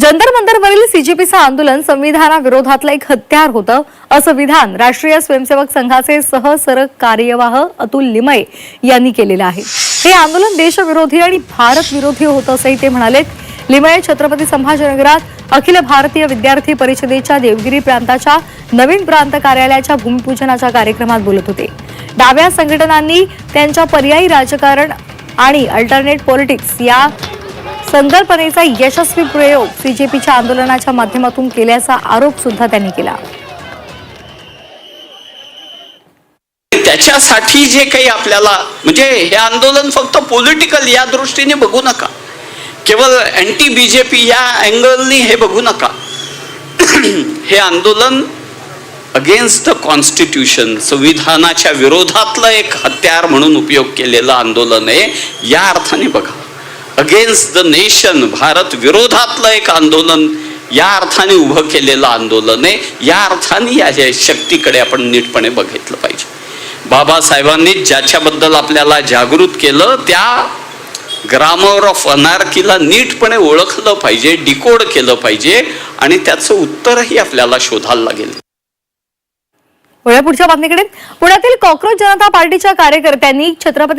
जंतर मंतरवरील सीजेपीचं आंदोलन संविधानाविरोधातलं एक हत्यार होतं असं विधान राष्ट्रीय स्वयंसेवक संघाचे कार्यवाह अतुल लिमये यांनी केलेलं आहे। हे आंदोलन देशविरोधी आणि भारत विरोधी होतं असंही ते म्हणालेत। लिमये छत्रपती संभाजीनगरात अखिल भारतीय विद्यार्थी परिषदेच्या देवगिरी प्रांताच्या नवीन प्रांत कार्यालयाच्या भूमिपूजनाच्या कार्यक्रमात बोलत होते। डाव्या संघटनांनी त्यांच्या पर्यायी राजकारण आणि अल्टरनेट पॉलिटिक्स या संकल्पनेचा यशस्वी प्रयोग सीजेपीच्या आंदोलनाच्या माध्यमातून केल्याचा आरोप सुद्धा त्यांनी केला। त्याच्यासाठी जे काही आपल्याला म्हणजे हे आंदोलन फक्त पॉलिटिकल या दृष्टीने बघू नका, केवळ अँटी बीजेपी या अँगलनी हे बघू नका। हे आंदोलन अगेन्स्ट द कॉन्स्टिट्यूशन, संविधानाच्या विरोधातलं एक हत्यार म्हणून उपयोग केलेलं आंदोलन आहे या अर्थाने बघा। अगेन्स्ट द नेशन, भारत विरोधातलं एक आंदोलन या अर्थाने उभं केलेलं आंदोलन आहे। या अर्थाने या शक्तीकडे आपण नीटपणे बघितलं पाहिजे। बाबासाहेबांनी ज्याच्याबद्दल आपल्याला जागृत केलं त्या ग्रामर ऑफ अनार्कीला नीटपणे ओळखलं पाहिजे, डिकोड केलं पाहिजे आणि त्याचं उत्तरही आपल्याला शोधायला लागेल। पुढच्या बातमीकडे, पुण्यातील कॉक्रोच जनता पार्टीच्या कार्यकर्त्यांनी छत्रपती